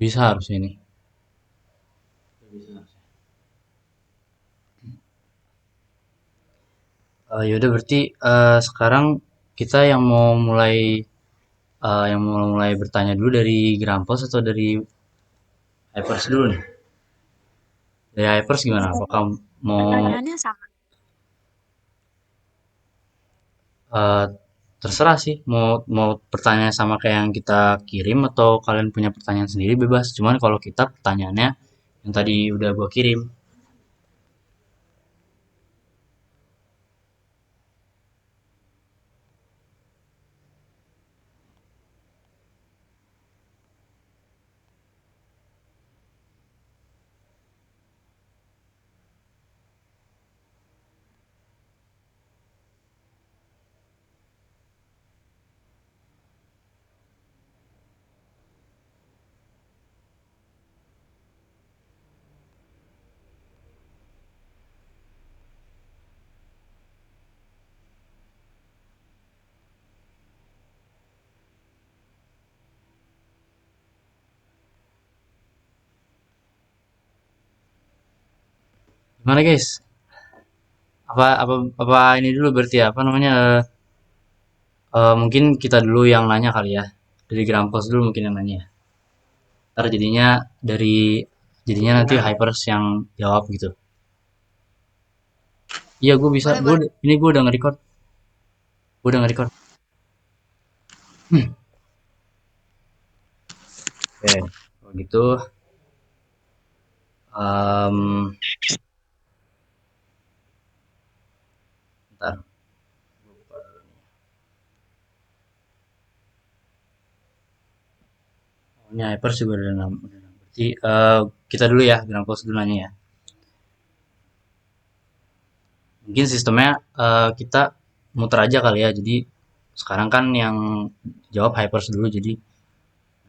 Bisa harusnya ini. Bisa harusnya. Yaudah berarti sekarang kita yang mau mulai bertanya dulu dari Grampos atau dari Hypers dulu nih. Dari Hypers gimana? Apakah mau Pertanyaannya sama. eh, terserah sih mau mau pertanyaan sama kayak yang kita kirim atau kalian punya pertanyaan sendiri bebas. Cuman kalau kita pertanyaannya yang tadi udah gua kirim. Gimana guys? Apa apa apa ini dulu berarti ya, apa namanya? Mungkin kita dulu yang nanya kali ya. Dari Grampos dulu mungkin yang nanya. Ntar jadinya nanti Hypers yang jawab gitu. Iya, gue bisa. Boleh, boleh. Ini gue udah nge-record. Gue udah nge-record. Oke, kalau gitu, em, ntar. Ini Hypers juga udah enam. Berarti kita dulu ya, Grampos dulu nanya ya. Mungkin sistemnya kita muter aja kali ya. Jadi sekarang kan yang jawab Hypers dulu. Jadi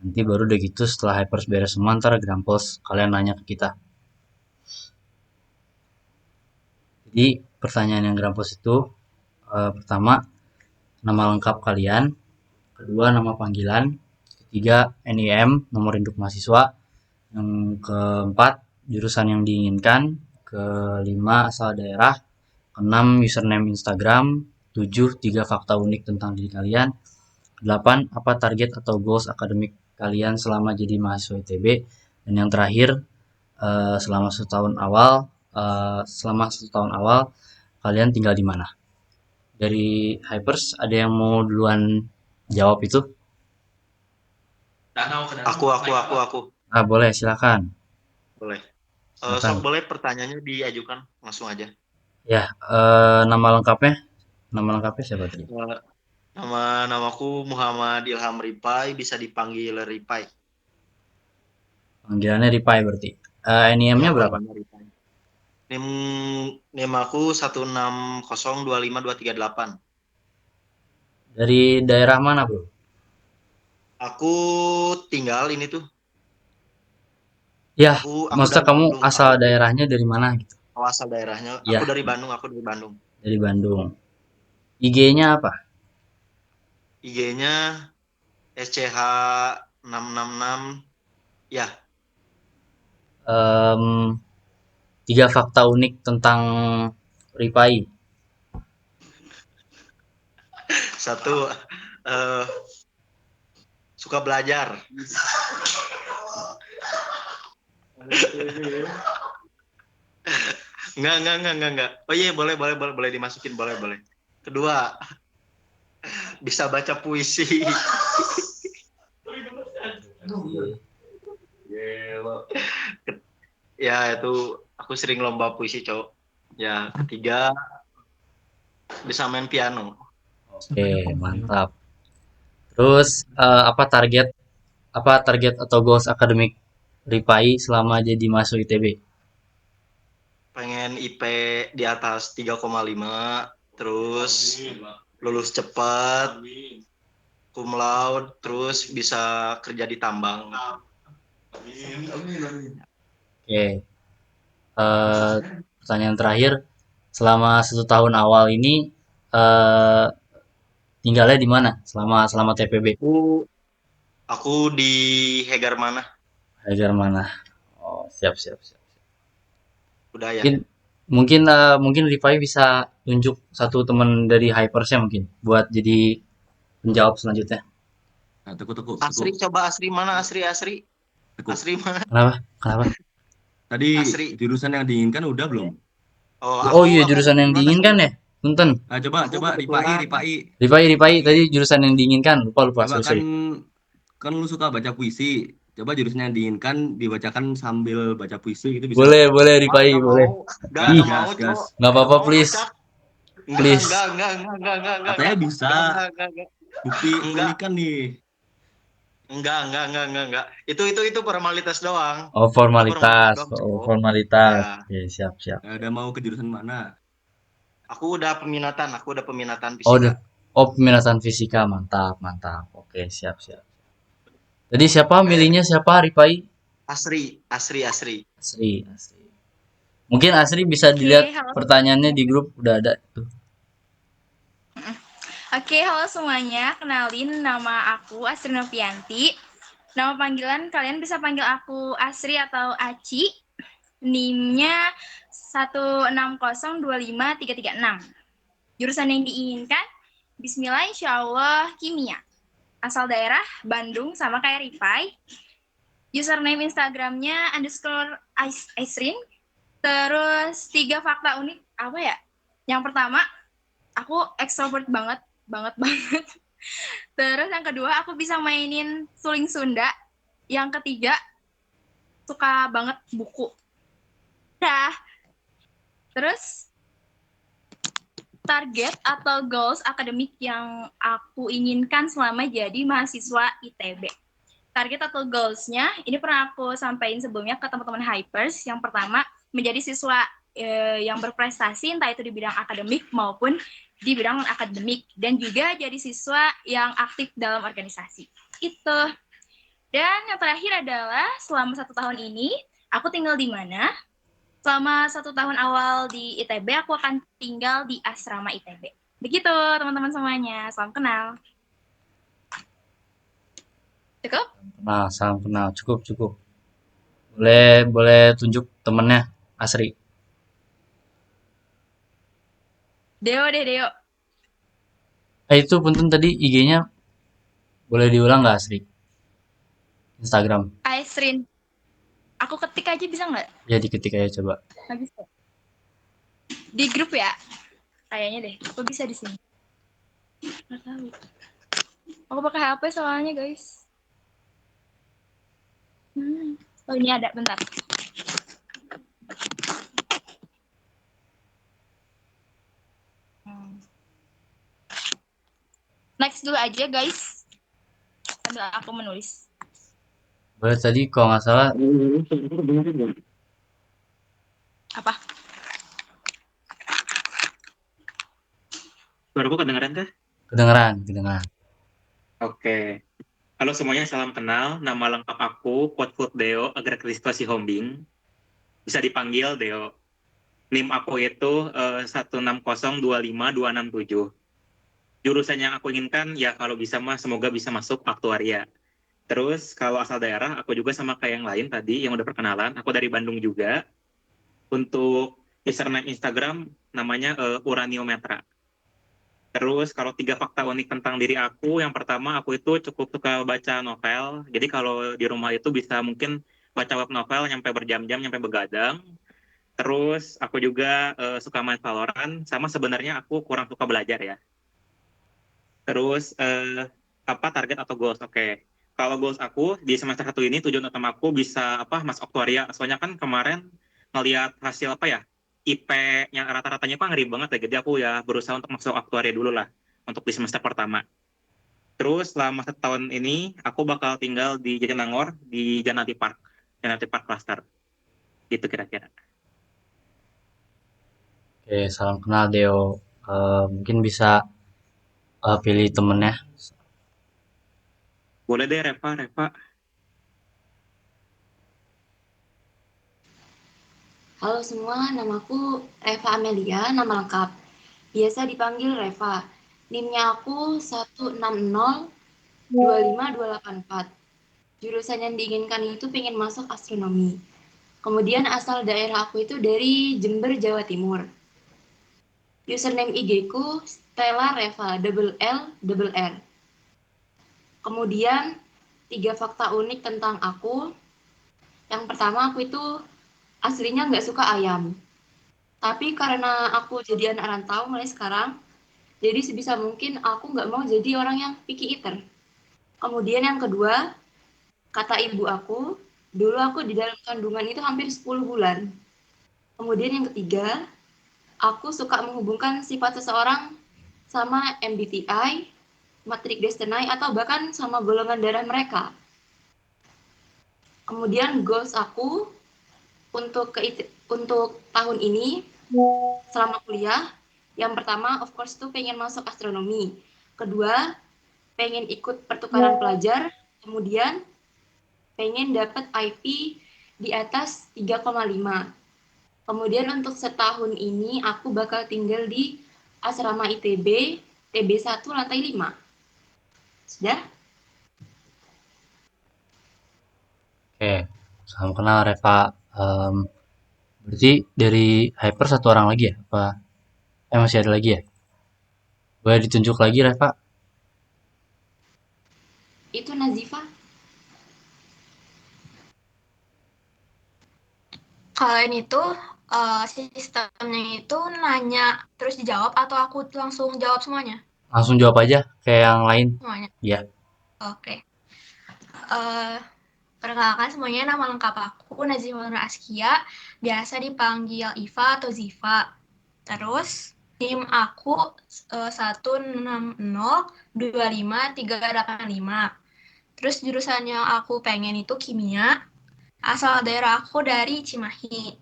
nanti baru udah gitu setelah Hypers beres semua ntar Grampos kalian nanya ke kita. Jadi pertanyaan yang Grampos itu pertama nama lengkap kalian, kedua nama panggilan, ketiga NIM nomor induk mahasiswa, yang keempat jurusan yang diinginkan, kelima asal daerah, keenam username Instagram, tujuh tiga fakta unik tentang diri kalian, delapan apa target atau goals akademik kalian selama jadi mahasiswa ITB, dan yang terakhir selama 1 tahun awal kalian tinggal di mana. Dari Hypers ada yang mau duluan jawab itu? Aku. Boleh, silakan. Boleh. Sok Silakan. boleh pertanyaannya diajukan langsung aja. Ya, nama lengkapnya? Nama lengkapnya siapa tadi? Eh, namaku Muhammad Ilham Ripai, bisa dipanggil Ripai. Panggilannya Ripai berarti. Ya, NIM-nya berapa? panggilannya Ripai. NIM NIM aku 160025238. Dari daerah mana, bro? Aku tinggal ini tuh. Ya, Aku maksudnya dari kamu Bandung. asal daerahnya dari mana gitu? Asal daerahnya. Aku Ya, dari Bandung. Aku dari Bandung. dari Bandung. IG-nya apa? IG-nya SCH 666. Ya, Em, Tiga fakta unik tentang Ripai. satu eh, suka belajar. Enggak. Oh iya, boleh dimasukin, boleh. Kedua, bisa baca puisi. Ya, itu aku sering lomba puisi, cowok. Ya, ketiga, bisa main piano. Oke, mantap. Terus apa target atau goals akademik Ripai selama jadi masuk ITB? Pengen IP di atas 3,5, terus lulus cepat, cum laude, terus bisa kerja di tambang. Oke, pertanyaan terakhir, selama 1 tahun awal ini eh, tinggalnya di mana? Selama selama TPB. Aku aku di Hegar mana? Hagar mana? Oh, siap siap siap. Udah ya. Mungkin mungkin mungkin Rifai bisa tunjuk satu teman dari Hypersnya mungkin buat jadi penjawab selanjutnya. Nah, tunggu. Asri, coba Asri mana? Asri Tunggu. mana? Kenapa? Kenapa? Tadi Asri. jurusan yang diinginkan udah belum? Oh, Oh iya aku jurusan yang kebetulan diinginkan SNM. ya. Punten. Nah, coba Aku Ripai, kebetulan Ripai. Rifai tadi jurusan yang diinginkan. Lupa Coba sorry kan sorry. kan lu suka baca puisi. Coba jurusan yang diinginkan dibacakan sambil baca puisi itu bisa nggak? Boleh boleh Wah, Rifai nggak boleh. mau. Gas, Ih, Nggak mau, gas, gas. Cok. nggak Nggak apa-apa mau, please kocak. please. Katanya bisa. Enggak. Bukti Enggak. unikan nih. Enggak. Itu formalitas doang. Oh Itu formalitas formalitas. doang, Oh Cok. formalitas. Ya, Oke siap siap. Nah, udah mau ke jurusan mana? aku udah peminatan Oh, fisika. oh peminatan fisika mantap mantap. Oke siap siap. Jadi siapa milihnya siapa Rifai? Asri. Asri Asri. Mungkin Asri bisa dilihat Oke, halo. pertanyaannya di grup udah ada tuh. Oke, halo semuanya. Kenalin, nama aku Asri Novianti. Nama panggilan kalian bisa panggil aku Asri atau Aci. NIM-nya 1602536. Jurusan yang diinginkan, Bismillah, Insya Allah, Kimia. Asal daerah Bandung sama kayak Rifai. Username Instagramnya _Aisrin. Terus 3 fakta unik apa ya? Yang pertama, aku extrovert banget. Terus yang kedua, aku bisa mainin suling Sunda. Yang ketiga, suka banget buku. Dah. Terus target atau goals akademik yang aku inginkan selama jadi mahasiswa ITB. Target atau goals-nya, ini pernah aku sampaikan sebelumnya ke teman-teman Hypers. Yang pertama, menjadi siswa yang berprestasi, entah itu di bidang akademik maupun di bidang akademik. Dan juga jadi siswa yang aktif dalam organisasi. Itu. Dan yang terakhir adalah selama 1 tahun ini, aku tinggal di mana? Selama 1 tahun awal di ITB, aku akan tinggal di asrama ITB. Begitu teman-teman semuanya, salam kenal. Cukup? Nah, salam kenal. Cukup. Boleh tunjuk temennya Asri. Deo. Itu punten tadi IG-nya boleh diulang nggak Asri? Instagram. Aisrin. Aku ketik aja bisa nggak? Ya diketik aja coba. Nggak bisa. Di grup ya? Kayaknya deh. Aku bisa di sini. Nggak tahu. Aku pakai HP soalnya guys. Oh ini ada, bentar. Next dulu aja guys. Sambil aku menulis. Boleh tadi kalau nggak salah Apa? Suaraku kedengeran kah? kedengeran. Oke. Halo semuanya, salam kenal. Nama lengkap aku Potfood Deo Agar Kristo Sihombing. Bisa dipanggil Deo. NIM aku itu 160252667. Jurusan yang aku inginkan ya kalau bisa mah semoga bisa masuk aktuaria. Terus kalau asal daerah aku juga sama kayak yang lain tadi yang udah perkenalan. Aku dari Bandung juga. Untuk username Instagram namanya Uraniometra. Terus kalau 3 fakta unik tentang diri aku, yang pertama aku itu cukup suka baca novel. Jadi kalau di rumah itu bisa mungkin baca web novel nyampe berjam-jam, nyampe begadang. Terus aku juga suka main Valorant, sama sebenarnya aku kurang suka belajar ya. Terus apa target atau goals? Oke. Kalau goals aku di semester 1 ini tujuan utama aku bisa masuk aktuaria. Soalnya kan kemarin ngelihat hasil IP-nya rata-ratanya kan ngeri banget ya. Jadi aku ya berusaha untuk masuk aktuaria dulu lah untuk di semester pertama. Terus selama 1 tahun ini aku bakal tinggal di Jatinangor di Janati Park Cluster. Gitu kira-kira. Oke, salam kenal Deo. Mungkin bisa pilih temennya. Boleh deh Reva. Halo semua, namaku Reva Amelia, nama lengkap. Biasa dipanggil Reva. NIM-nya aku 160 25284. Jurusan yang diinginkan itu pengen masuk astronomi. Kemudian asal daerah aku itu dari Jember, Jawa Timur. Username IG ku Stella Reva, double L, double R. Kemudian 3 fakta unik tentang aku. Yang pertama, aku itu aslinya nggak suka ayam. Tapi karena aku jadi anak rantau mulai sekarang, jadi sebisa mungkin aku nggak mau jadi orang yang picky eater. Kemudian yang kedua, kata ibu aku, dulu aku di dalam kandungan itu hampir 10 bulan. Kemudian yang ketiga, aku suka menghubungkan sifat seseorang sama MBTI, Matrix Destiny, atau bahkan sama golongan darah mereka. Kemudian goals aku untuk tahun ini selama kuliah, yang pertama of course itu pengen masuk astronomi. Kedua, pengen ikut pertukaran pelajar. Kemudian pengen dapat IP di atas 3,5. Kemudian untuk setahun ini aku bakal tinggal di asrama ITB, TB1 lantai 5. Sudah? Oke, salam kenal Reva. Berarti dari Hyper satu orang lagi ya? Apa? Masih ada lagi ya? Boleh ditunjuk lagi Reva? Itu Nazifa. Kalau ini tuh sistemnya itu nanya terus dijawab atau aku langsung jawab semuanya? Langsung jawab aja kayak yang lain. Semuanya. Iya. Oke. Perkenalkan semuanya, nama lengkap aku Nazima Nur Askia, biasa dipanggil Iva atau Ziva. Terus NIM aku 160253855. Terus jurusan yang aku pengen itu kimia. Asal daerah aku dari Cimahi.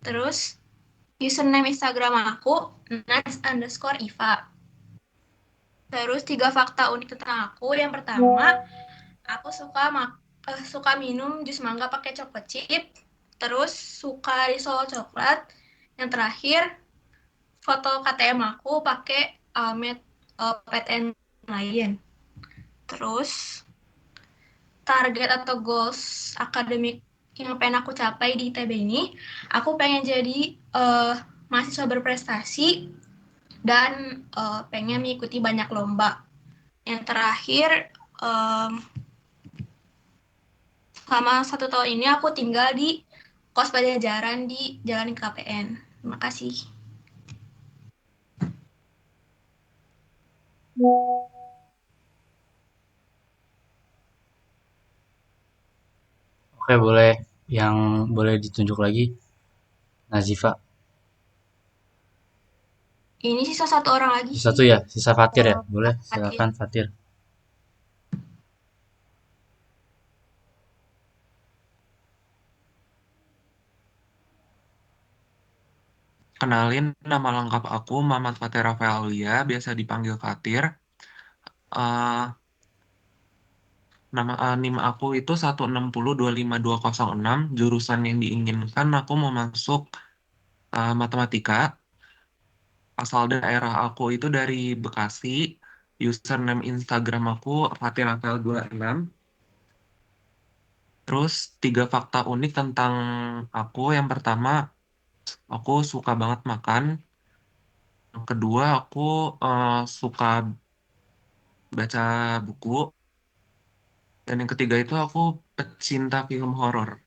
Terus username Instagram aku nats_iva. Terus 3 fakta unik tentang aku. Yang pertama, aku suka minum jus mangga pakai chocolate chip. Terus suka risol coklat. Yang terakhir, foto KTM aku pakai PTN lain. Terus target atau goals akademik yang pengen aku capai di ITB ini, aku pengen jadi mahasiswa berprestasi dan pengen mengikuti banyak lomba. Yang terakhir, selama 1 tahun ini aku tinggal di kos Pajajaran di Jalan KPN. Terima kasih. Oke, boleh. Yang boleh ditunjuk lagi Nazifa. Ini sisa 1 orang lagi Sisa sih. satu ya, sisa Fatir ya. Boleh, Fatir. silakan Fatir. Kenalin, nama lengkap aku Mamat Fatir Rafaelia, biasa dipanggil Fatir. Eh, NIM aku itu 160250206. Jurusan yang diinginkan aku mau masuk matematika. Asal daerah aku itu dari Bekasi. Username Instagram aku Fatir Rafael 26. Terus 3 fakta unik tentang aku. Yang pertama, aku suka banget makan. Yang kedua, aku suka baca buku. Dan yang ketiga itu aku pecinta film horor.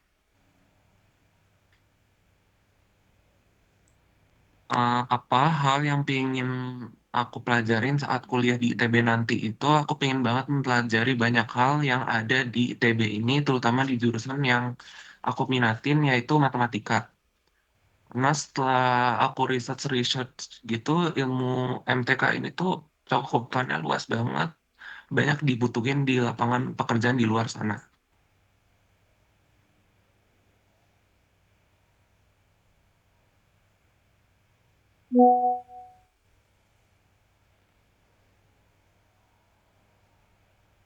Apa hal yang pengen aku pelajarin saat kuliah di ITB nanti itu aku pengen banget mempelajari banyak hal yang ada di ITB ini, terutama di jurusan yang aku minatin yaitu matematika. Karena setelah aku research gitu, ilmu MTK ini tuh cakupannya luas banget, banyak dibutuhin di lapangan pekerjaan di luar sana.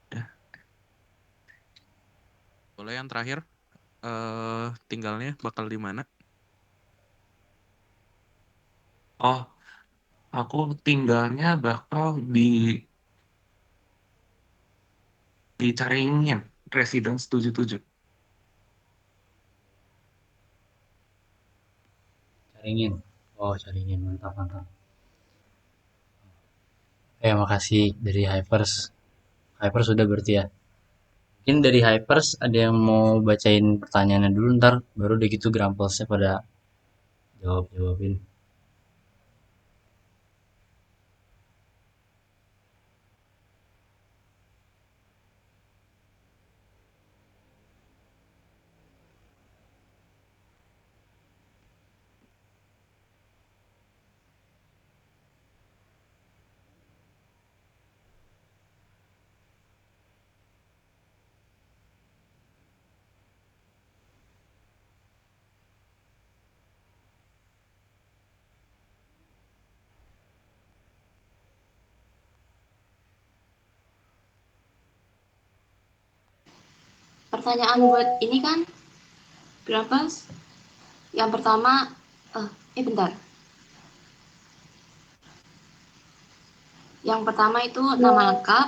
Udah. Boleh yang terakhir, tinggalnya bakal di mana? Oh, aku tinggalnya bakal di Caringin, Residence 77. Caringin. Oh, Caringin. Mantap, mantap. Makasih dari Hypers. Hypers sudah berarti ya. Mungkin dari Hypers ada yang mau bacain pertanyaannya dulu, ntar baru deh gitu Grampelsnya pada jawabin. Pertanyaan buat ini kan berapa? Yang pertama, bentar. Yang pertama itu nama lengkap,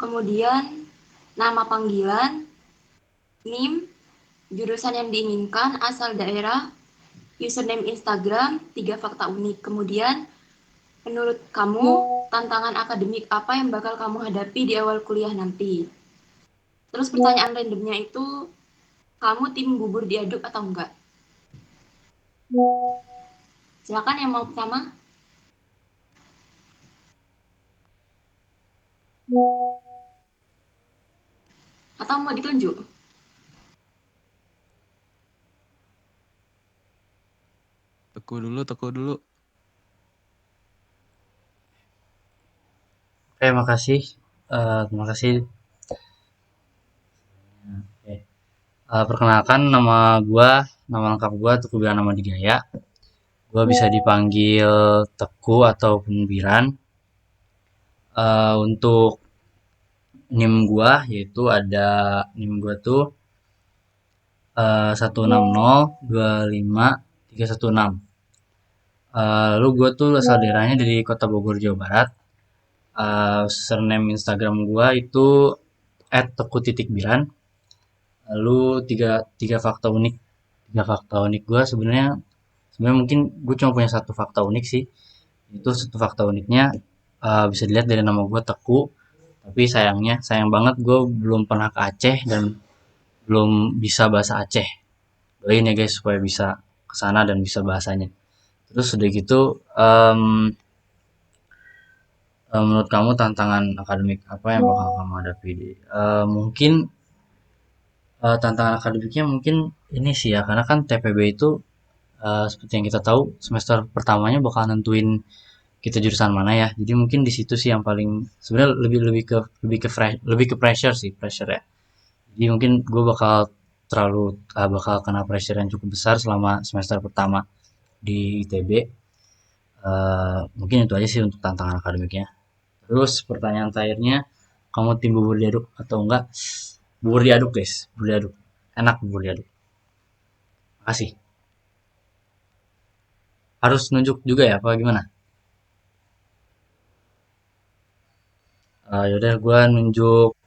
kemudian nama panggilan, NIM, jurusan yang diinginkan, asal daerah, username Instagram, 3 fakta unik. Kemudian, menurut kamu, tantangan akademik apa yang bakal kamu hadapi di awal kuliah nanti? Terus pertanyaan randomnya itu, kamu tim bubur diaduk atau enggak? Silakan yang mau pertama. Atau mau ditunjuk? Teguh dulu. Makasih. Terima kasih. Perkenalkan nama lengkap gua Teguh Nama Digaya. Gua bisa dipanggil Teguh ataupun Biran. Untuk NIM gua yaitu ada NIM gua tuh 16025 316. Lalu gue tuh asal daerahnya dari Kota Bogor, Jawa Barat. Username Instagram gue itu @teku_biran. Lalu tiga fakta unik. Tiga fakta unik gue sebenarnya mungkin gue cuma punya satu fakta unik sih. Itu satu fakta uniknya bisa dilihat dari nama gue Teku. Tapi sayang banget gue belum pernah ke Aceh dan belum bisa bahasa Aceh. Doain ya guys supaya bisa kesana dan bisa bahasanya. Terus udah gitu, menurut kamu tantangan akademik apa yang bakal kamu hadapi? Mungkin tantangan akademiknya mungkin ini sih ya, karena kan TPB itu seperti yang kita tahu semester pertamanya bakal nentuin kita jurusan mana ya. Jadi mungkin di situ sih yang paling sebenarnya lebih ke pressure sih, pressure ya. Jadi mungkin gue bakal kena pressure yang cukup besar selama semester pertama di ITB. Mungkin itu aja sih untuk tantangan akademiknya. Terus pertanyaan terakhirnya, kamu tim bubur diaduk atau enggak? Bubur diaduk guys, bubur diaduk. Enak bubur diaduk. Makasih. Harus nunjuk juga ya, apa gimana? Yaudah, gue nunjuk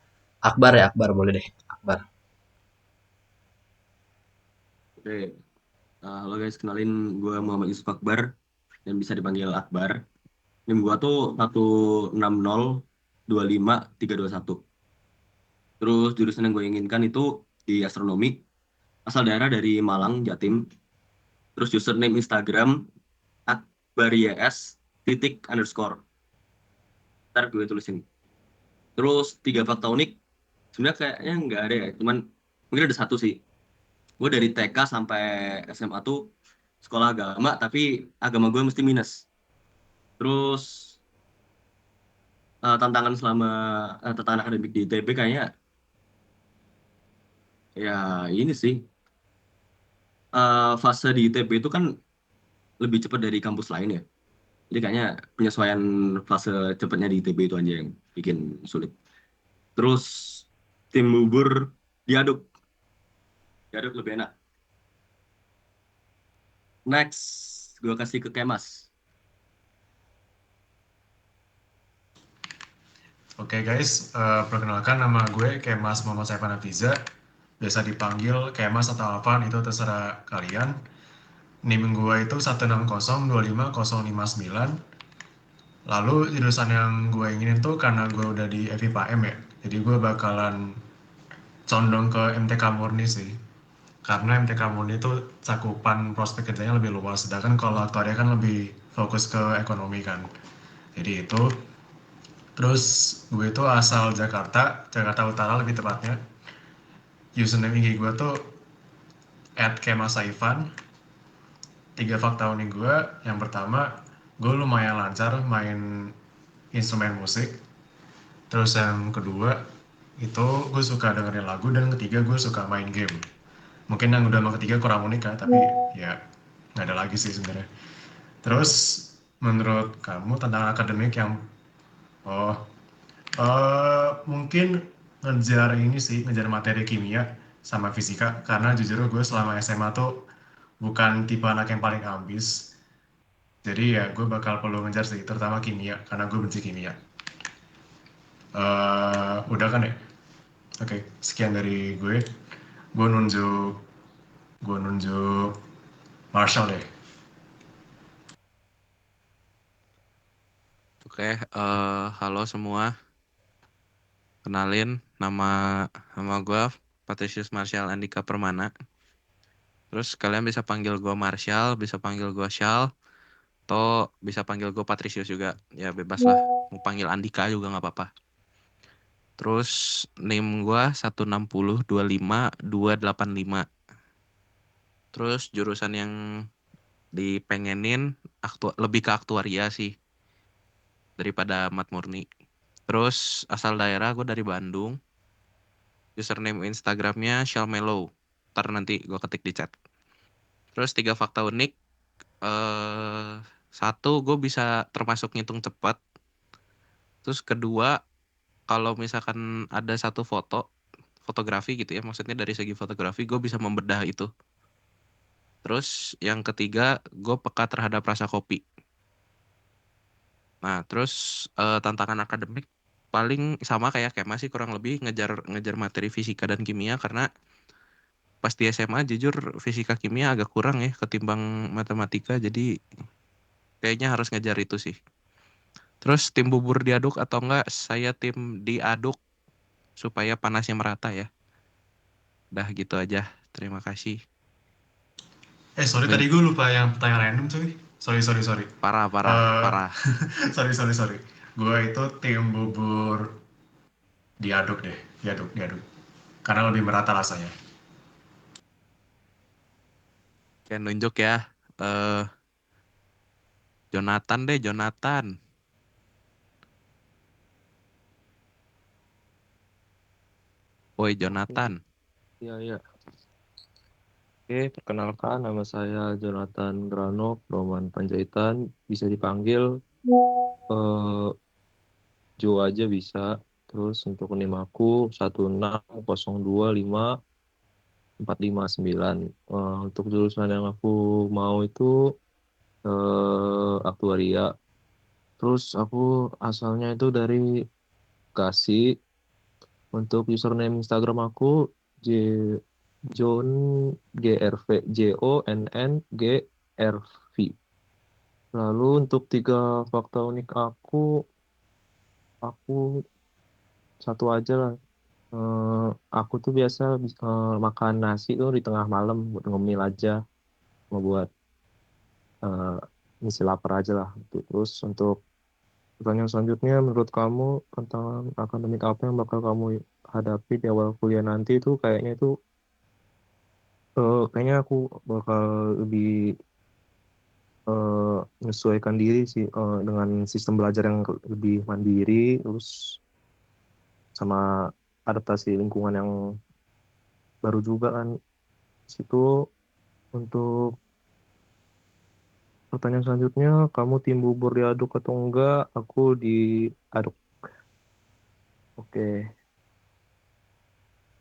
Akbar ya, Akbar boleh deh, Akbar. Oke. Halo guys, kenalin gue Muhammad Yusuf Akbar dan bisa dipanggil Akbar. NIM gue tuh 16025 321. Terus jurusan yang gue inginkan itu di astronomi. Asal daerah dari Malang, Jatim. Terus username Instagram @baries__. Ntar gue tulisin. Terus 3 fakta unik. Sebenarnya kayaknya nggak ada ya. Cuman mungkin ada satu sih. Gue dari TK sampai SMA tuh sekolah agama, tapi agama gue mesti minus. Terus tantangan akademik di ITB kayaknya ya ini sih. Fase di ITB itu kan lebih cepat dari kampus lain ya. Jadi kayaknya penyesuaian fase cepatnya di ITB itu aja yang bikin sulit. Terus tim bubur diaduk. Diaduk lebih enak. Next, gue kasih ke Kemas. Oke guys, perkenalkan nama gue Kemas Muhammad Saifan Hafiza. Biasa dipanggil Kemas atau Alvan, itu terserah kalian. NIM gue itu 160250059. Lalu jurusan yang gue inginin tuh karena gue udah di FIPM ya. Jadi gue bakalan condong ke MTK Murni sih. Karena MTK Murni itu cakupan prospek kerjanya lebih luas. Sedangkan kalau aktuaria kan lebih fokus ke ekonomi kan. Jadi itu. Terus gue itu asal Jakarta, Jakarta Utara lebih tepatnya. Username IG gue tuh @kemasaifan. 3 fakta unik gue, yang pertama, gue lumayan lancar main instrumen musik. Terus yang kedua, itu gue suka dengerin lagu, dan ketiga gue suka main game. Mungkin yang udah sama ketiga kurang unik kan, tapi ya nggak ada lagi sih sebenarnya. Terus menurut kamu tentang akademik yang oh mungkin ngejar ini sih, ngejar materi kimia sama fisika, karena jujur gue selama SMA tuh bukan tipe anak yang paling ambis. Jadi ya gue bakal perlu ngejar sih, terutama kimia, karena gue benci kimia. Udah kan ya? Oke, sekian dari gue. Gue nunjuk, gue nunjuk Marshall deh. Oke, halo semua. Kenalin, nama gue Patricius Marshall Andika Permana. Terus kalian bisa panggil gue Marshall, bisa panggil gue Shal, atau bisa panggil gue Patricius juga. Ya bebas lah, mau panggil Andika juga nggak apa-apa. Terus NIM gue 160252285. Terus jurusan yang dipengenin lebih ke aktuaria sih daripada mat murni. Terus asal daerah gue dari Bandung. Username Instagramnya Shalmelo. Ntar nanti gue ketik di chat. Terus 3 fakta unik. Satu, gue bisa termasuk ngitung cepat. Terus kedua, kalau misalkan ada satu fotografi gitu ya, maksudnya dari segi fotografi gue bisa membedah itu. Terus yang ketiga, gue peka terhadap rasa kopi. Nah, terus tantangan akademik paling sama kayak masih kurang lebih ngejar materi fisika dan kimia, karena pas di SMA jujur fisika kimia agak kurang ya ketimbang matematika, jadi kayaknya harus ngejar itu sih. Terus tim bubur diaduk atau enggak, saya tim diaduk supaya panasnya merata ya. Udah gitu aja, terima kasih. Sorry, tadi gue lupa yang pertanyaan random cuy. Sorry. Parah. Sorry. Gue itu tim bubur diaduk deh, diaduk. Karena lebih merata rasanya. Oke, nunjuk ya. eh Jonathan deh, Jonathan. Woi, Jonathan. Iya. Oke, perkenalkan nama saya Jonathan Granok, Roman Panjaitan, bisa dipanggil eh, Jo aja bisa. Terus untuk NIM aku 160254559. Untuk jurusan yang aku mau itu aktuaria. Terus aku asalnya itu dari Bekasi. Untuk username Instagram aku J John GRV JONNGRV. Lalu untuk 3 fakta unik aku satu aja lah. Aku tuh biasa makan nasi tuh di tengah malam buat ngemil aja, mau buat eh, ngisi lapar aja lah. Terus untuk pertanyaan selanjutnya, menurut kamu tentang akademik apa yang bakal kamu hadapi di awal kuliah nanti, itu kayaknya aku bakal lebih menyesuaikan diri sih dengan sistem belajar yang lebih mandiri, terus sama adaptasi lingkungan yang baru juga kan. Situ untuk pertanyaan selanjutnya, kamu tim bubur diaduk atau enggak? Aku diaduk. Oke,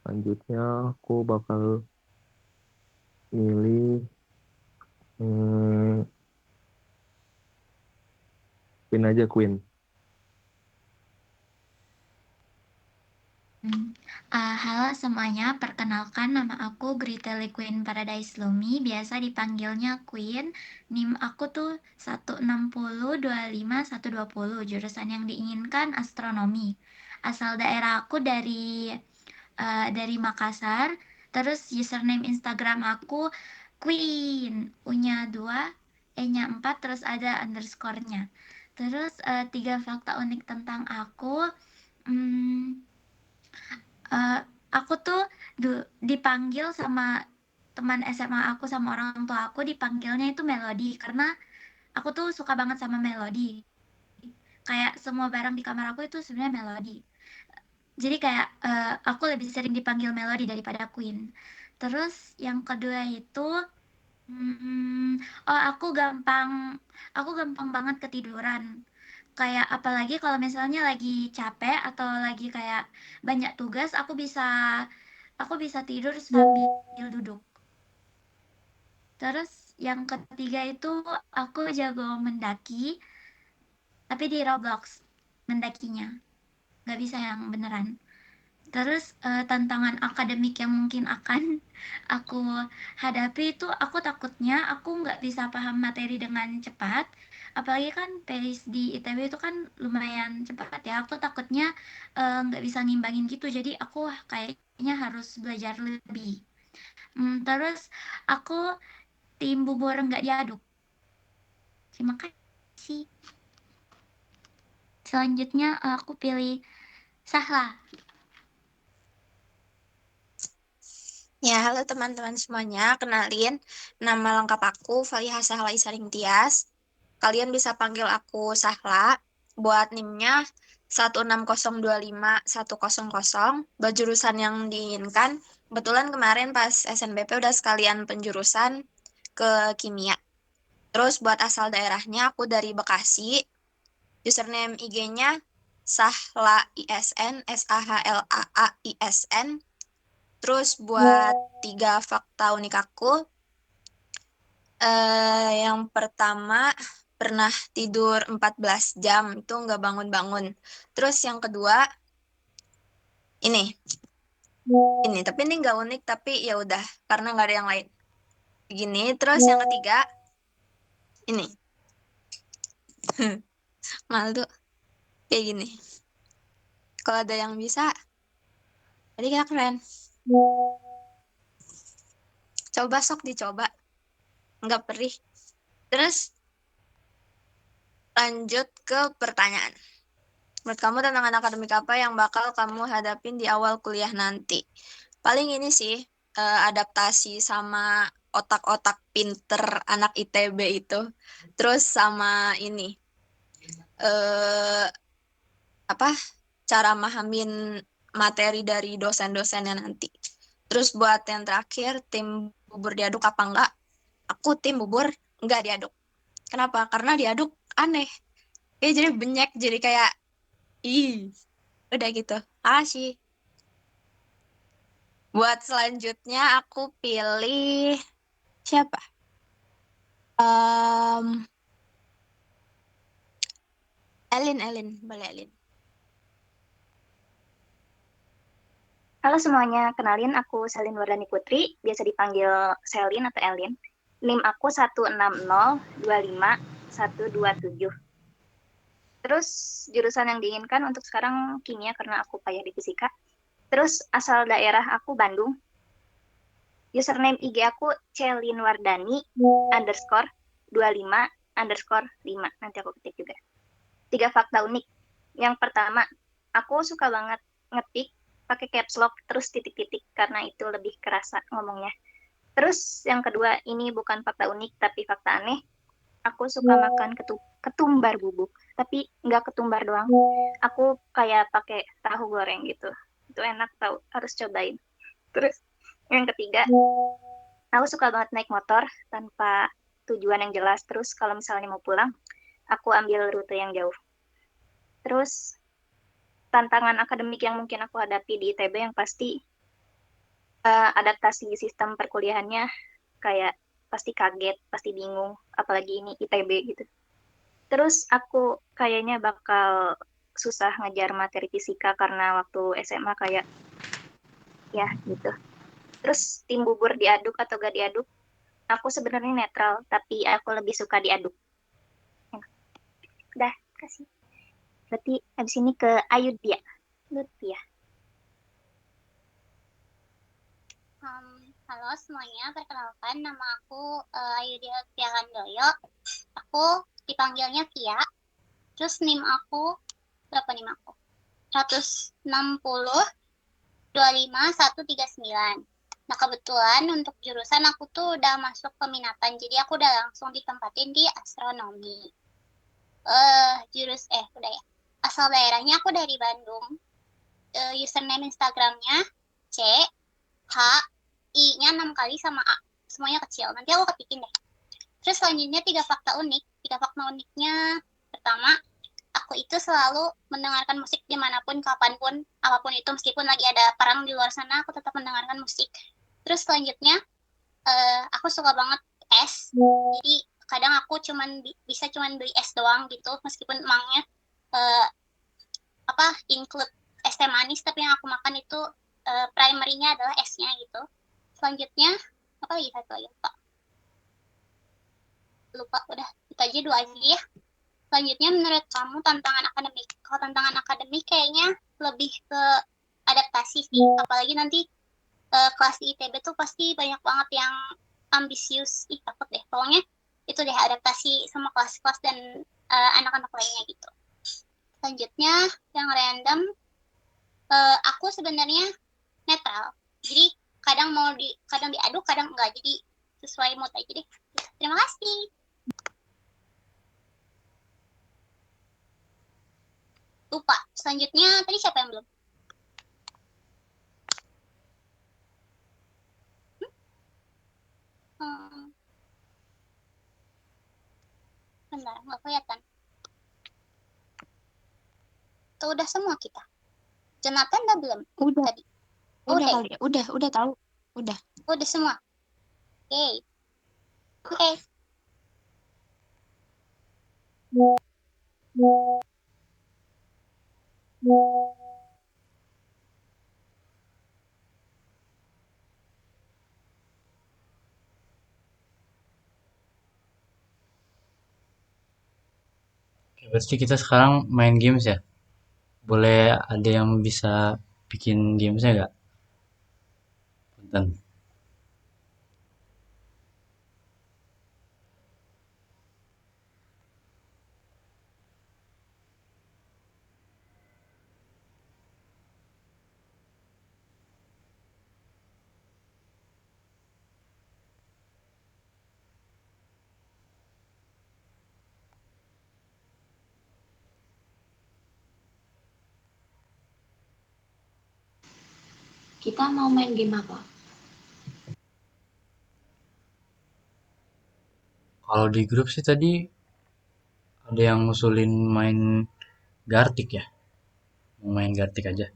selanjutnya aku bakal milih hmm, Queen aja, Queen. Halo semuanya, perkenalkan nama aku Griteli Queen Paradise Lumi, biasa dipanggilnya Queen. NIM aku tuh 16025 120, jurusan yang diinginkan astronomi. Asal daerah aku dari Makassar, terus username Instagram aku Queen, U-nya 2, E-nya 4, terus ada underscore-nya. Terus 3 fakta unik tentang aku, hmm, eh, aku tuh dipanggil sama teman SMA aku sama orang tua aku dipanggilnya itu Melody karena aku tuh suka banget sama Melody. Kayak semua barang di kamar aku itu sebenarnya Melody. Jadi kayak aku lebih sering dipanggil Melody daripada Queen. Terus yang kedua itu oh aku gampang banget ketiduran. Kayak apalagi kalau misalnya lagi capek atau lagi kayak banyak tugas, aku bisa tidur sambil duduk. Terus yang ketiga itu aku jago mendaki, tapi di Roblox mendakinya, nggak bisa yang beneran. Terus tantangan akademik yang mungkin akan aku hadapi itu aku takutnya aku nggak bisa paham materi dengan cepat. Apalagi kan pace di ITB itu kan lumayan cepat ya. Aku takutnya nggak bisa ngimbangin gitu. Jadi aku kayaknya harus belajar lebih. Terus aku tim bubur nggak diaduk. Terima kasih. Selanjutnya aku pilih Sahla. Ya, halo teman-teman semuanya. Kenalin, nama lengkap aku Faliha Sahla Isaring Tias. Kalian bisa panggil aku Sahla. Buat NIM-nya 16025 100. Buat jurusan yang diinginkan. Kebetulan kemarin pas SNBP udah sekalian penjurusan ke kimia. Terus buat asal daerahnya aku dari Bekasi. Username IG-nya Sahla ISN, SAHLAAISN. Terus buat 3 fakta unik aku, yang pertama pernah tidur 14 jam, itu nggak bangun-bangun. Terus yang kedua, ini, tapi ini nggak unik, tapi ya udah, karena nggak ada yang lain. Begini, terus yang ketiga, ini, malu, kayak gini. Kalau ada yang bisa, jadi kita keren. Coba sok dicoba, nggak perih. Terus lanjut ke pertanyaan. Menurut kamu tantangan akademik apa yang bakal kamu hadapin di awal kuliah nanti? Paling ini sih, adaptasi sama otak-otak pinter anak ITB itu. Terus sama ini, apa, cara mahamin materi dari dosen-dosennya nanti. Terus buat yang terakhir, tim bubur diaduk apa enggak? Aku tim bubur enggak diaduk. Kenapa? Karena diaduk aneh. Jadi benyek, jadi kayak, udah gitu. Sih. Buat selanjutnya aku pilih siapa? Elin, boleh Elin. Halo semuanya, kenalin aku Selin Wardani Putri, biasa dipanggil Selin atau Elin. NIM aku 16025 127. Terus jurusan yang diinginkan untuk sekarang kimia karena aku payah di fisika. Terus asal daerah aku Bandung. Username IG aku Celin Wardani _25_5. Nanti aku ketik juga. 3 fakta unik. Yang pertama, aku suka banget ngetik pakai caps lock terus titik-titik karena itu lebih kerasa ngomongnya. Terus yang kedua, ini bukan fakta unik tapi fakta aneh. Aku suka makan ketumbar bubuk, tapi nggak ketumbar doang. Aku kayak pakai tahu goreng gitu. Itu enak tau, harus cobain. Terus yang ketiga, aku suka banget naik motor tanpa tujuan yang jelas. Terus kalau misalnya mau pulang, aku ambil rute yang jauh. Terus tantangan akademik yang mungkin aku hadapi di ITB yang pasti adaptasi sistem perkuliahannya kayak pasti kaget, pasti bingung, apalagi ini ITB gitu. Terus aku kayaknya bakal susah ngejar materi fisika karena waktu SMA kayak ya gitu. Terus tim bubur diaduk atau gak diaduk, aku sebenarnya netral, tapi aku lebih suka diaduk. Udah, kasih. Berarti habis ini ke Ayudhya. Lutfia. Halo semuanya, perkenalkan nama aku Ayudhya Lutfia Handoyo. Aku dipanggilnya Via. Terus NIM aku, berapa NIM aku? 160 25 139. Nah kebetulan untuk jurusan aku tuh udah masuk peminatan, jadi aku udah langsung ditempatin di astronomi. Udah ya. Asal daerahnya aku dari Bandung. Username Instagramnya C H I-nya 6 kali sama A. Semuanya kecil. Nanti aku ketikin deh. Terus selanjutnya 3 fakta unik. 3 fakta uniknya pertama, aku itu selalu mendengarkan musik dimanapun, kapanpun, apapun itu, meskipun lagi ada perang di luar sana, aku tetap mendengarkan musik. Terus selanjutnya, aku suka banget es. Jadi kadang aku bisa beli es doang gitu, meskipun emangnya include es teh manis, tapi yang aku makan itu primary-nya adalah esnya gitu. Selanjutnya, apa lagi satu lagi lupa udah itu aja, 2 aja ya. Selanjutnya menurut kamu tantangan akademik. Kalau tantangan akademik kayaknya lebih ke adaptasi sih, apalagi nanti kelas di ITB tuh pasti banyak banget yang ambisius. Takut deh, pokoknya itu deh, adaptasi sama kelas-kelas dan anak-anak lainnya gitu. Selanjutnya yang random, aku sebenarnya netral, jadi kadang diaduk, kadang enggak, jadi sesuai mood aja deh. Terima kasih. Lupa, selanjutnya tadi siapa yang belum? Bentar, nggak kelihatan. Tuh udah semua kita. Jonathan udah belum? Udah. Tadi. Udah kali ya. Udah tahu. Udah. Udah semua. Oke. Oke. Oke, berarti kita sekarang main games ya. Boleh ada yang bisa bikin gamesnya nggak? Punten. Kita mau main game apa? Kalau di grup sih tadi ada yang ngusulin main Gartic ya. Mau main Gartic aja.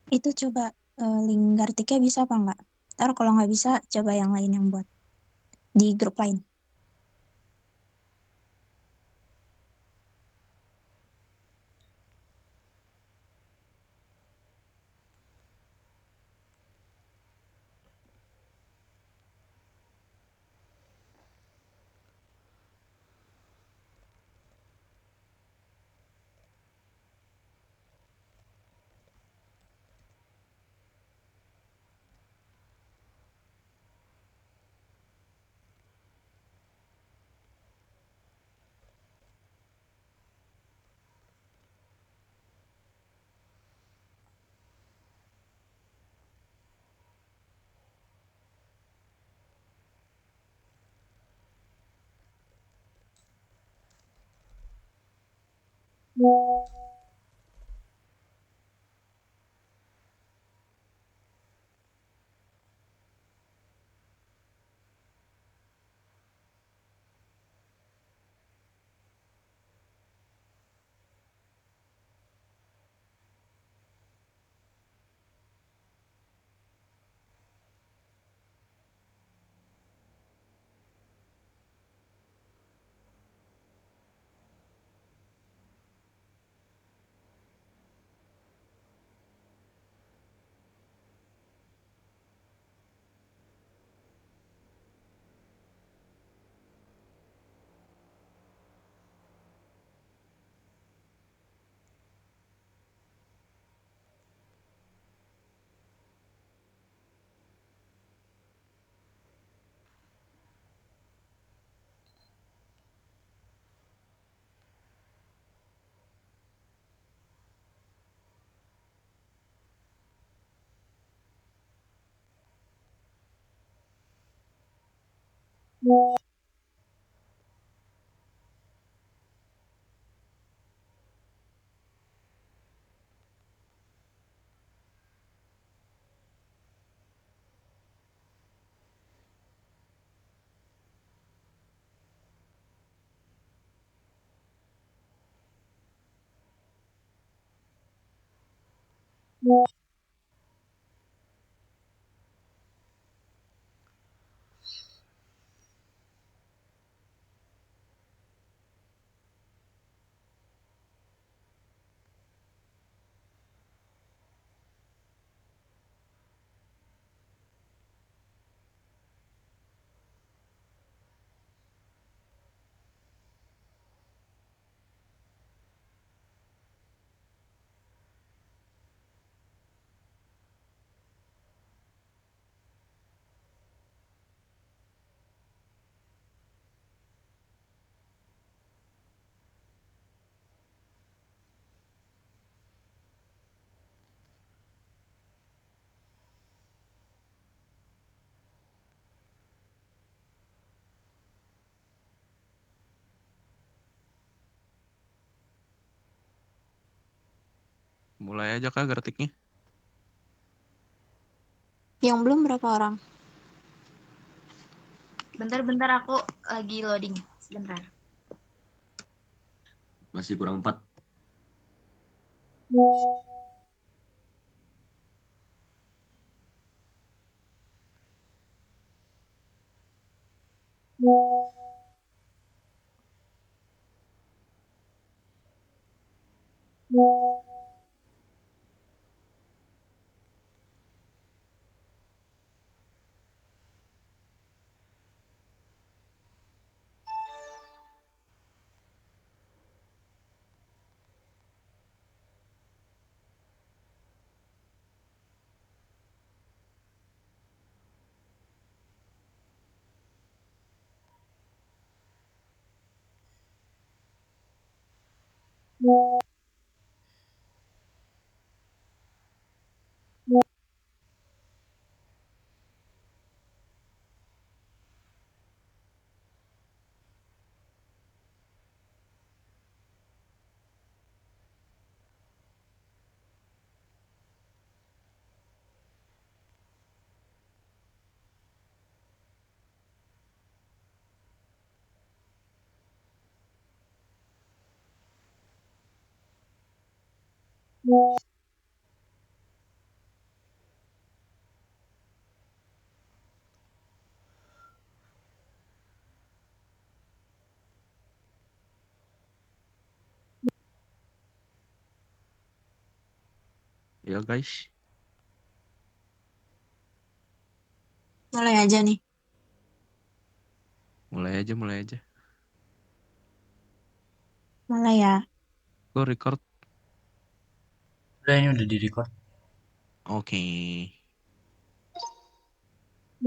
Itu coba link Gartiknya bisa apa enggak? Ntar kalau nggak bisa, coba yang lain yang buat di grup lain. Mulai aja Kak gratiknya. Yang belum berapa orang? Bentar-bentar aku lagi loading. Sebentar. Masih kurang 4. Ya guys. Mulai aja nih. Mulai aja. Mulai ya. Gue record. Udah, ini udah di record. Oke.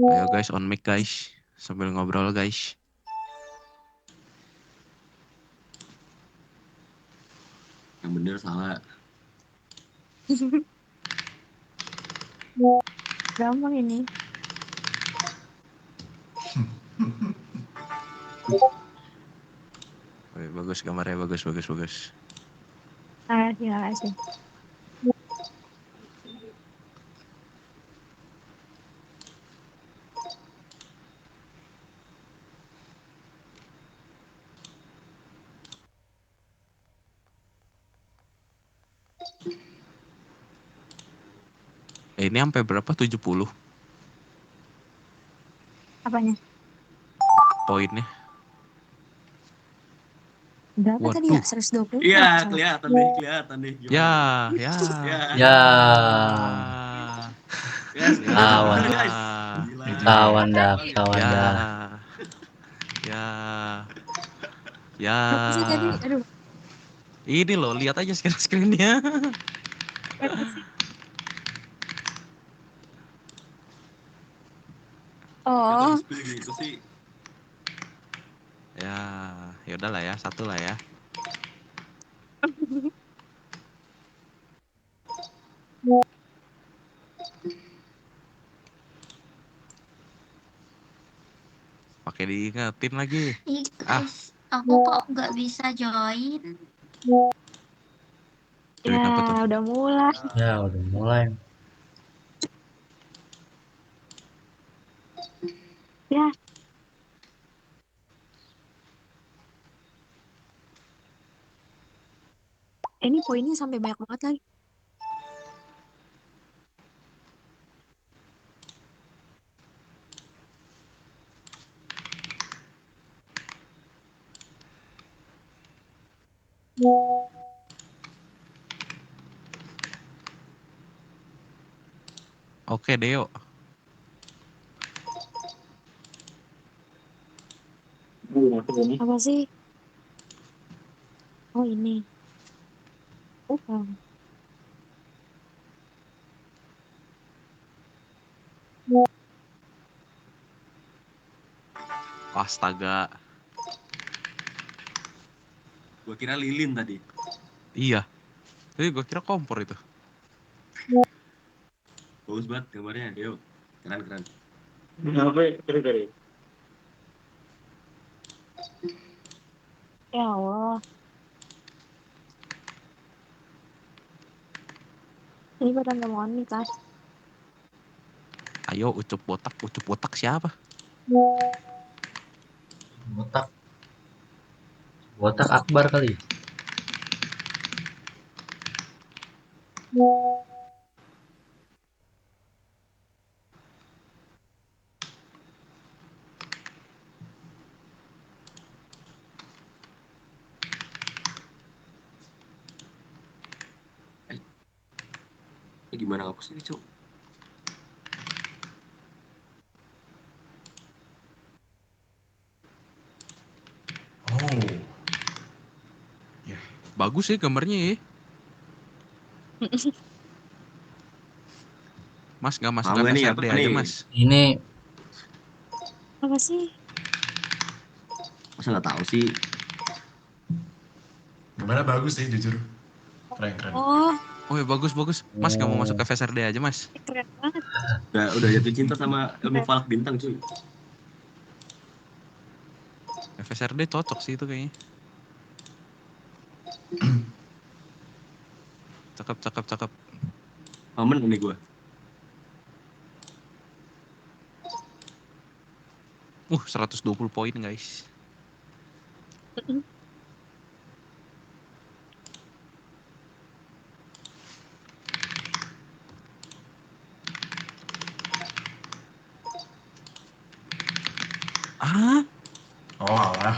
Ayo guys, on mic guys. Sambil ngobrol guys. Yang bener salah. Gampang ini. Bagus gambarnya, bagus. Terima kasih. Ini sampai berapa? 70 Apanya? poinnya. Berapa tadi ya? Waduh. 120 Iya, apa salah? kelihatan deh. Gimana? Ya. Ya. Ya, Yes, ternyata bener kawan, guys. Gila. kawan dah. Ya. Ya. Ya. Berapa sih tadi? Aduh, Ini loh, lihat aja screen-screennya. berapa sih? Ya kalau Oh, spill gitu sih. Ya udahlah ya, satu lah ya. Pakai diingetin lagi. Ih, Ah, guys, aku kok nggak bisa join? join ya apa tuh? udah mulai. Ya, udah mulai. Ya, ini poinnya sampai banyak banget lagi. Oke, Deo. Apa sih? Oh ini. Bukan. Astaga. Gua kira lilin tadi. Iya. Tapi gue kira kompor itu. Bagus banget gambarnya, Deo. Keren. Ya Allah. Ini buatan mau nikah. Ayo, ucup botak siapa? Botak, botak Akbar kali. Ini gimana hapus ini, Cuk? Oh, Bagus sih gambarnya ya. Mas nggak Mau masuk nggak nih, FSRD apa aja nih? mas. Ini Apa sih? Masa nggak tahu sih? gambarnya bagus sih jujur. Keren. Oh, Oh ya bagus. Mas nggak mau masuk FSRD aja mas. keren banget. Udah jatuh cinta sama ilmu falak bintang, cuy. FSRD cocok sih itu kayaknya. Cakep. Momen ini gua. 120 poin guys. Ah, Oh alah.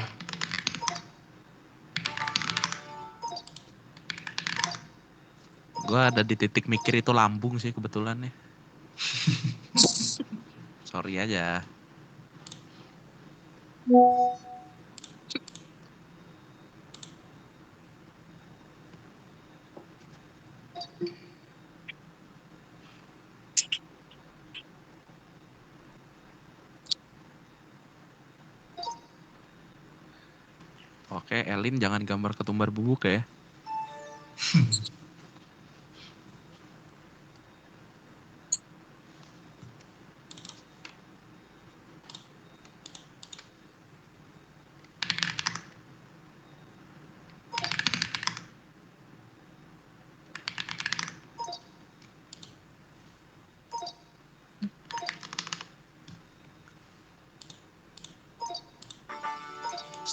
gue ada di titik mikir itu lambung sih kebetulan ya. Sorry aja. Oke, Elin jangan gambar ketumbar bubuk ya.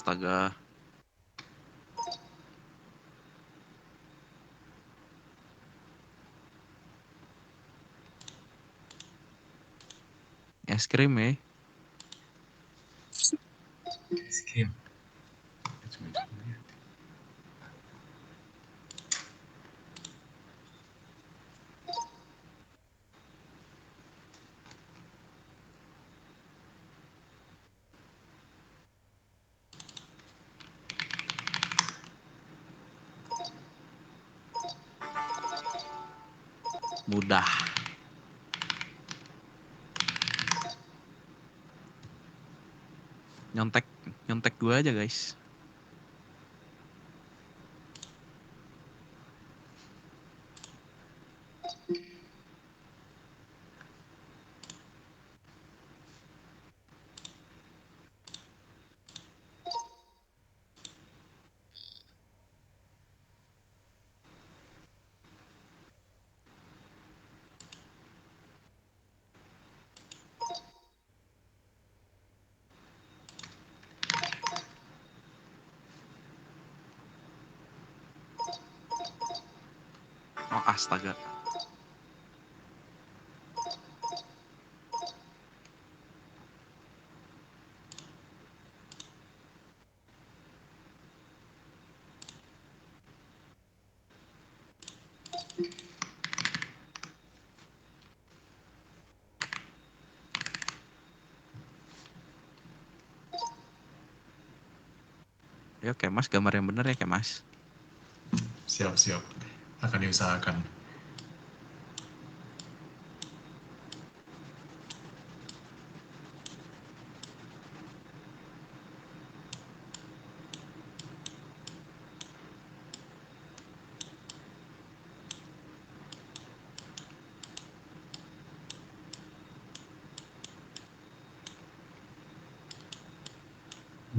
Astaga. Es krim ya. Es krim. Mudah. Nyontek 2 aja guys. Oh astaga. Ayo Kemas gambar yang bener ya Kemas. Siap. Akan diusahakan.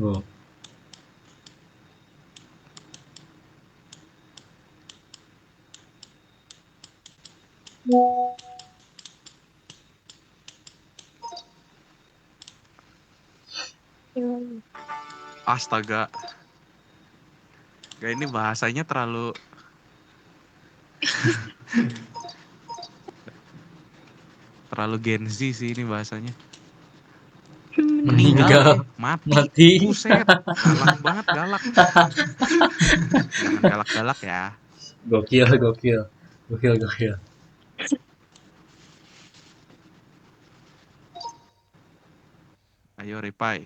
Oh. Astaga. Gak ini bahasanya terlalu terlalu Gen Z sih ini bahasanya. Meninggal. Mati. Buset. Galak banget galak. Jangan galak-galak ya. Gokil. Ayo Ripai.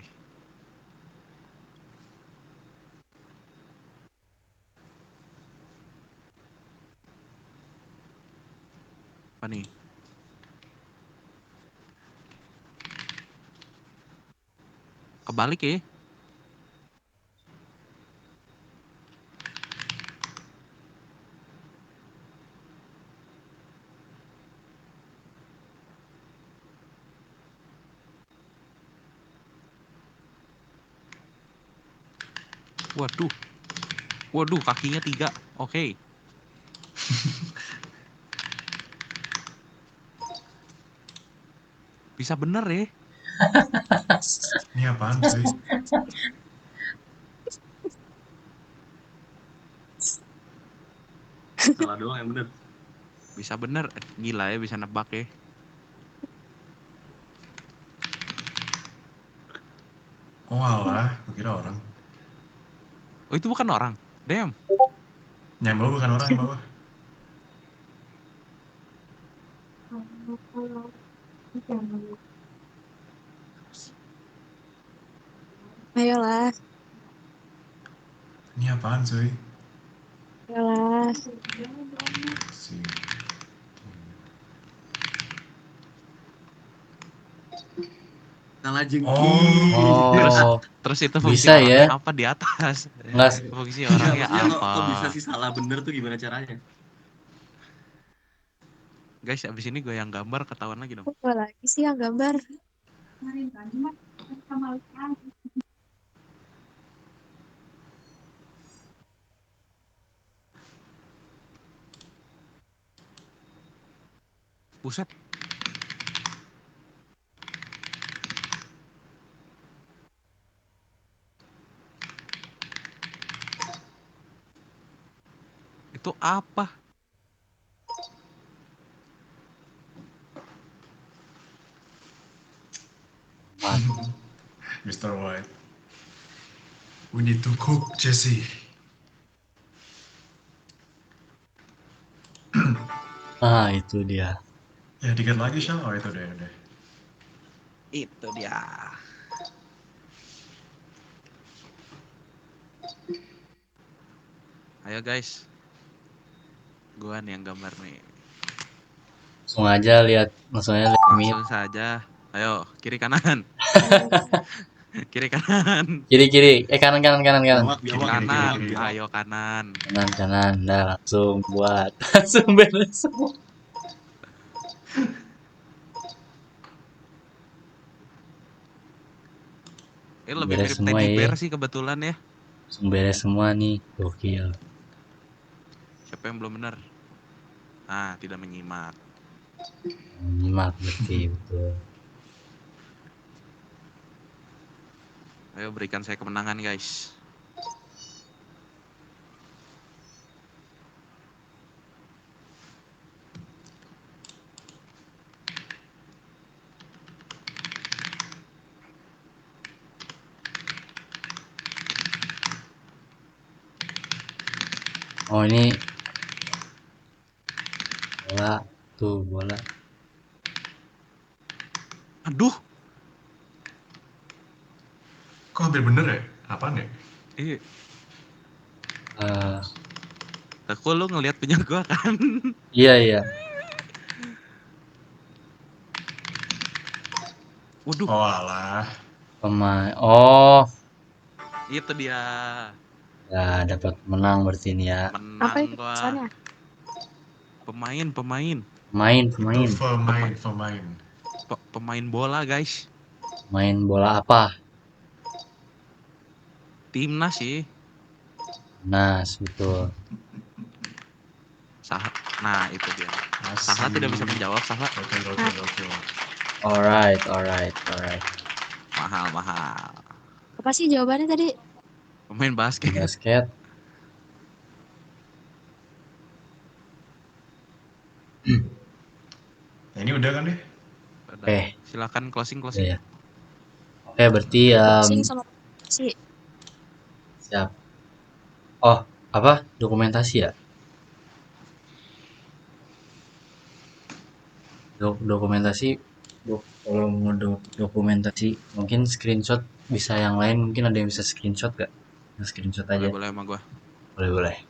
Apa nih? Kebalik ya. Waduh kakinya 3. Oke. Bisa bener ya. Ini apaan cuy? Salah doang yang bener. Bisa bener. Gila ya bisa nebak ya. Oh alah, gue kira orang. Oh itu bukan orang. Damn. Yang bawah bukan orang, yang bawah. Ayolah. Ini apaan cuy? Ayolah. Salah jengking. Oh. Terus itu fungsi Bisa orangnya ya? apa di atas? Enggak. Fungsi Iya, orangnya maksudnya apa? kok bisa sih salah bener tuh gimana caranya? Guys, abis ini gue yang gambar ketahuan lagi dong. Apa lagi sih yang gambar? Buset. Itu apa? Mr. White. We need to cook, Jesse. Ah, itu dia. Ya, dikit lagi, Syal. Oh, itu deh. Itu dia. Ayo guys. Gua nih yang gambar nih. Langsung aja lihat meet. Langsung saja. Ayo, kiri kanan. Kiri kanan. Kiri. Kanan. Kiri kanan. Ayo kanan. Kanan. Nah, langsung buat. Langsung beres semua. Lebih Beres mirip semua teddy ya. bear sih kebetulan ya. Langsung beres semua nih. Gokil. Siapa yang belum benar? Tidak menyimak. Menyimak berarti betul. Ayo berikan saya kemenangan guys. Oh ini bola. Aduh. Kok hampir bener ya? Apaan ya? Iya. Aku lu ngelihat punya gua kan? Iya. Waduh. Oh alah. Pemain. Oh. Itu dia. Ya dapat menang berarti ini ya. Menang gua. Pemain. Pemain bola guys. Main bola apa? Timnas sih. Timnas betul. Nah itu dia. Sahla tidak bisa menjawab. Sahla. Oke. Alright. Mahal. Apa sih jawabannya tadi? Pemain basket. Nah, ini udah kan deh? Oke. Silakan closing. Iya. Oke, berarti Closing sama sih. siap. Oh, apa? Dokumentasi ya? Dokumentasi. Kalau mau dokumentasi, mungkin screenshot bisa yang lain. Mungkin ada yang bisa screenshot gak? Screenshot aja. Boleh sama gua. Boleh.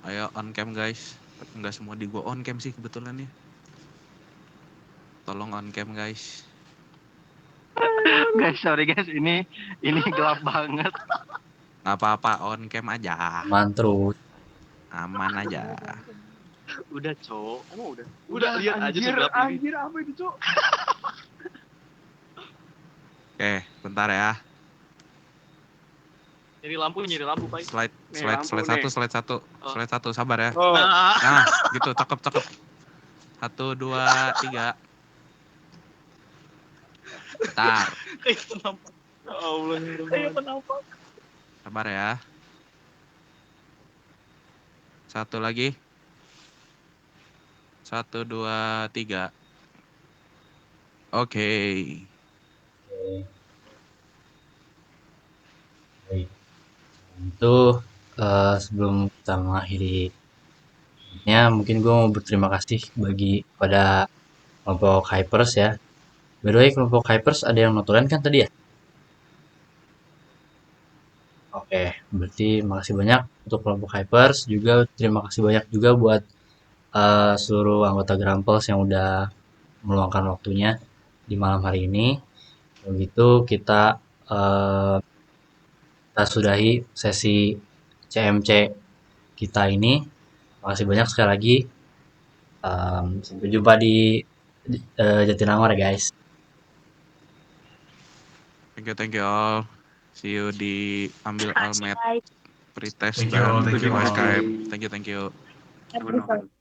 Ayo on cam guys. Enggak semua di gua on cam sih kebetulan ya. Tolong on cam guys. Guys, sorry guys, ini gelap banget. Gak apa-apa, on cam aja. Aman terus. Aman aja. Udah, Cok. Emang udah? Udah, lihat aja segelap ini. Anjir, apa itu, Cok? Oke, bentar ya. Nyari lampu, Pak. Slide satu, sabar ya. Oh. Nah, gitu, cakep. 1, 2, 3. Bentar. Ya Allah. Kayak kenapa? Sabar ya. 1 lagi. 1, 2, 3. Oke. Baik. Itu sebelum kita mengakhiri mungkin gue mau berterima kasih pada kelompok Hypers ya. By the way, kelompok Hypers ada yang notulen kan tadi ya? Oke, berarti makasih banyak untuk kelompok Hypers. Juga terima kasih banyak juga buat seluruh anggota Grampels yang udah meluangkan waktunya di malam hari ini. Begitu kita sudahi sesi CMC kita ini. Makasih banyak sekali lagi. Sampai jumpa di Jatinangor ya guys. Thank you all. See you di ambil Almet pretest Thank you dan all. USKM. Thank you. Everyone.